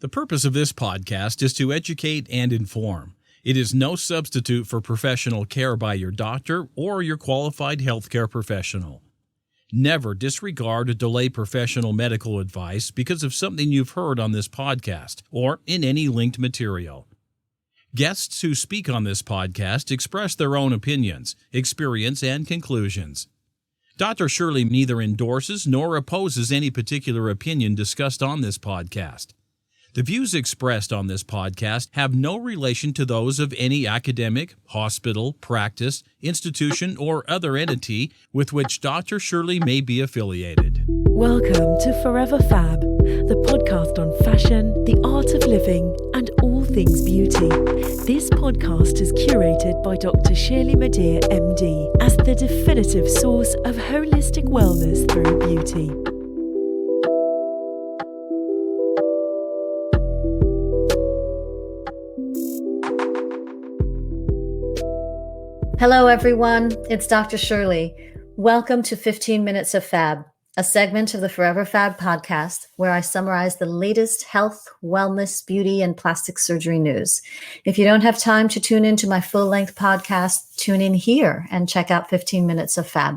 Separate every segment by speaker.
Speaker 1: The purpose of this podcast is to educate and inform. It is no substitute for professional care by your doctor or your qualified healthcare professional. Never disregard or delay professional medical advice because of something you've heard on this podcast or in any linked material. Guests who speak on this podcast express their own opinions, experience, and conclusions. Dr. Shirley neither endorses nor opposes any particular opinion discussed on this podcast. The views expressed on this podcast have no relation to those of any academic, hospital, practice, institution, or other entity with which Dr. Shirley may be affiliated.
Speaker 2: Welcome to Forever Fab, the podcast on fashion, the art of living, and all things beauty. This podcast is curated by Dr. Shirley Madhere, MD, as the definitive source of holistic wellness through beauty.
Speaker 3: Hello, everyone. It's Dr. Shirley. Welcome to 15 Minutes of Fab, a segment of the Forever Fab podcast where I summarize the latest health, wellness, beauty, and plastic surgery news. If you don't have time to tune into my full-length podcast, tune in here and check out 15 Minutes of Fab.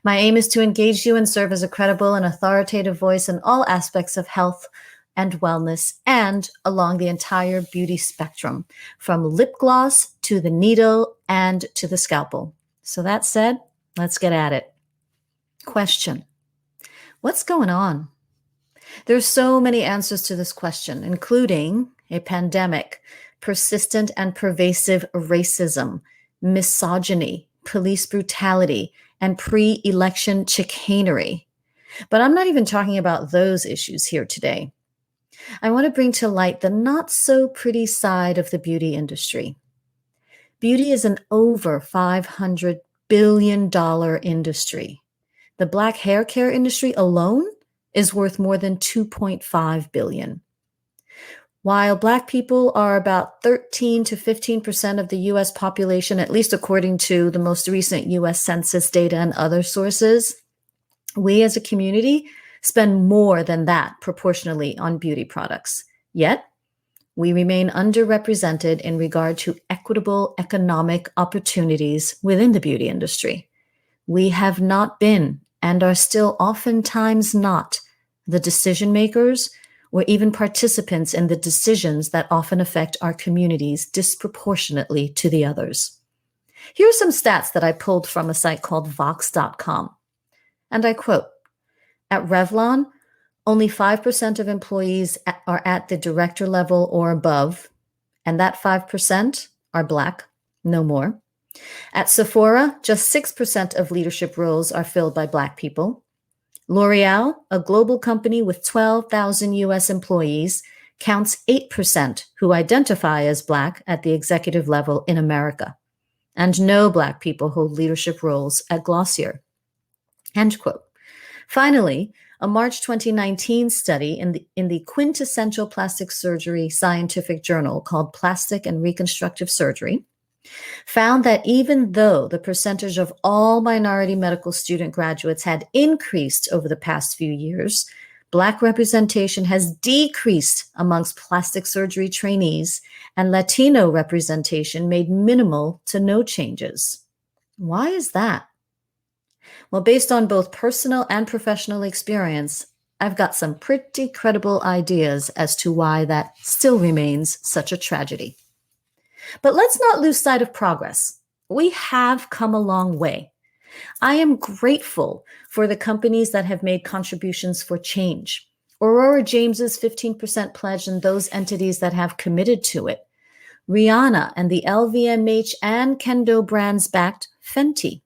Speaker 3: My aim is to engage you and serve as a credible and authoritative voice in all aspects of health and wellness and along the entire beauty spectrum, from lip gloss to the needle and to the scalpel. So that said, let's get at it. Question: what's going on? There's so many answers to this question, including a pandemic, persistent and pervasive racism, misogyny, police brutality, and pre-election chicanery. But I'm not even talking about those issues here today. I want to bring to light the not-so-pretty side of the beauty industry. Beauty is an over $500 billion industry. The black hair care industry alone is worth more than $2.5 billion. While Black people are about 13 to 15% of the U.S. population, at least according to the most recent U.S. Census data and other sources, we as a community spend more than that proportionally on beauty products. Yet, we remain underrepresented in regard to equitable economic opportunities within the beauty industry. We have not been, and are still oftentimes not, the decision makers or even participants in the decisions that often affect our communities disproportionately to the others. Here are some stats that I pulled from a site called Vox.com. And I quote, "At Revlon, only 5% of employees are at the director level or above, and that 5% are Black, no more. At Sephora, just 6% of leadership roles are filled by Black people. L'Oreal, a global company with 12,000 U.S. employees, counts 8% who identify as Black at the executive level in America, and no Black people hold leadership roles at Glossier." End quote. Finally, a March 2019 study in the quintessential plastic surgery scientific journal called Plastic and Reconstructive Surgery found that even though the percentage of all minority medical student graduates had increased over the past few years, Black representation has decreased amongst plastic surgery trainees, and Latino representation made minimal to no changes. Why is that? Well, based on both personal and professional experience, I've got some pretty credible ideas as to why that still remains such a tragedy. But let's not lose sight of progress. We have come a long way. I am grateful for the companies that have made contributions for change. Aurora James's 15% pledge and those entities that have committed to it. Rihanna and the LVMH and Kendo brands backed Fenty.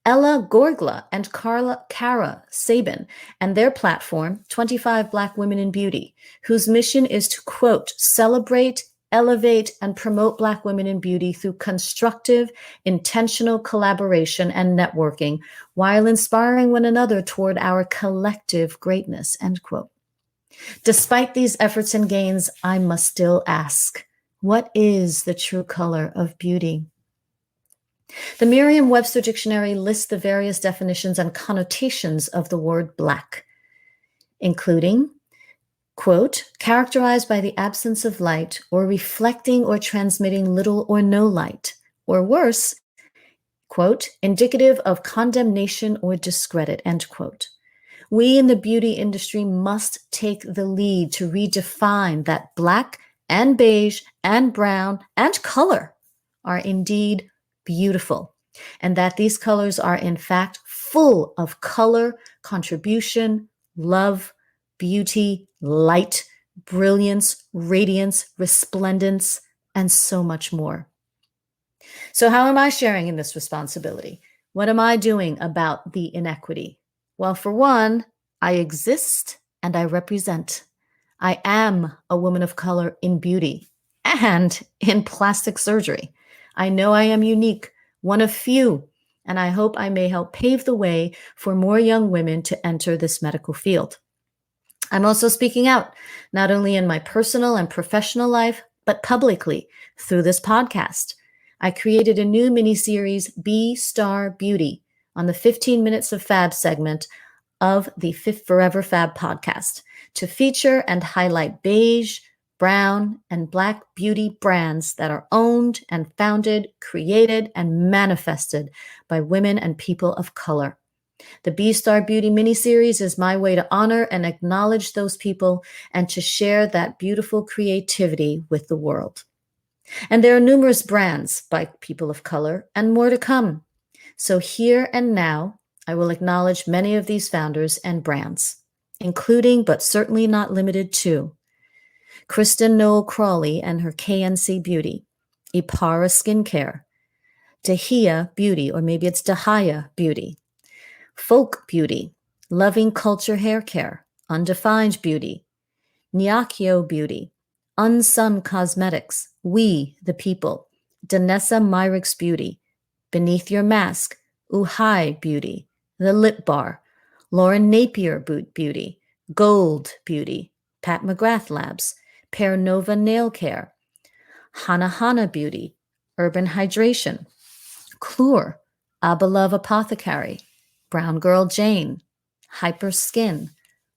Speaker 3: Ella Gorgla and Cara Sabin and their platform, 25 Black Women in Beauty, whose mission is to, quote, "celebrate, elevate, and promote Black women in beauty through constructive, intentional collaboration and networking while inspiring one another toward our collective greatness," end quote. Despite these efforts and gains, I must still ask, what is the true color of beauty? The Merriam-Webster Dictionary lists the various definitions and connotations of the word Black, including quote, characterized by the absence of light or reflecting or transmitting little or no light, or worse, quote, indicative of condemnation or discredit, end quote. We in the beauty industry must take the lead to redefine that black and beige and brown and color are indeed beautiful, and that these colors are in fact full of color, contribution, love, beauty, light, brilliance, radiance, resplendence, and so much more. So how am I sharing in this responsibility? What am I doing about the inequity? Well, for one, I exist and I represent. I am a woman of color in beauty and in plastic surgery. I know I am unique, one of few, and I hope I may help pave the way for more young women to enter this medical field. I'm also speaking out, not only in my personal and professional life, but publicly through this podcast. I created a new mini-series, B-Star Beauty, on the 15 Minutes of Fab segment of the Forever Fab podcast to feature and highlight beige, brown, and black beauty brands that are owned and founded, created, and manifested by women and people of color. The B-Star Beauty mini-series is my way to honor and acknowledge those people and to share that beautiful creativity with the world. And there are numerous brands by people of color and more to come. So here and now, I will acknowledge many of these founders and brands, including but certainly not limited to Kristen Noel Crawley and her KNC Beauty, Ipara Skincare, Dahia Beauty, or maybe it's Dahia Beauty, Folk Beauty, Loving Culture Hair Care, Undefined Beauty, Nyakio Beauty, Unsung Cosmetics, We the People, Danessa Myricks Beauty, Beneath Your Mask, Uhai Beauty, The Lip Bar, Lauren Napier Beauty, Gold Beauty, Pat McGrath Labs, Pear Nova Nail Care, Hana Beauty, Urban Hydration, Clure, Abalove Apothecary, Brown Girl Jane, Hyper Skin,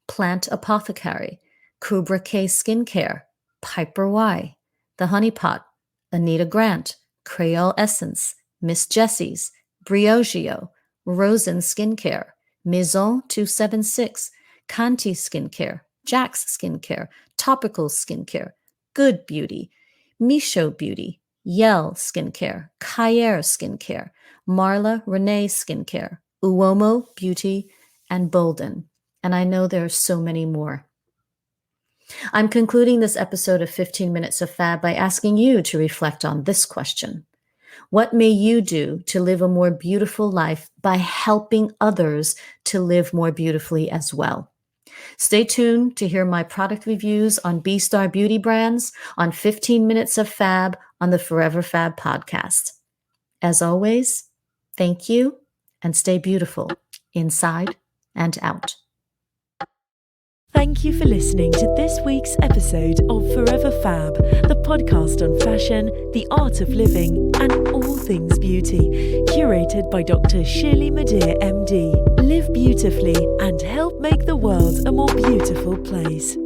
Speaker 3: Plant Apothecary, Kubra K Skincare, Piper Y, The Honeypot, Anita Grant, Creole Essence, Miss Jessie's, Briogeo, Rosen Skincare, Maison 276, Kanti Skincare, Jack's Skincare, Topical Skincare, Good Beauty, Michaud Beauty, Yell Skincare, Kayer Skincare, Marla Renee Skincare, Uomo Beauty, and Bolden. And I know there are so many more. I'm concluding this episode of 15 Minutes of Fab by asking you to reflect on this question. What may you do to live a more beautiful life by helping others to live more beautifully as well? Stay tuned to hear my product reviews on B-Star Beauty brands on 15 Minutes of Fab on the Forever Fab podcast. As always, thank you and stay beautiful inside and out.
Speaker 2: Thank you for listening to this week's episode of Forever Fab, the podcast on fashion, the art of living, and all things beauty, curated by Dr. Shirley Madhere, MD. Live beautifully and help make the world a more beautiful place.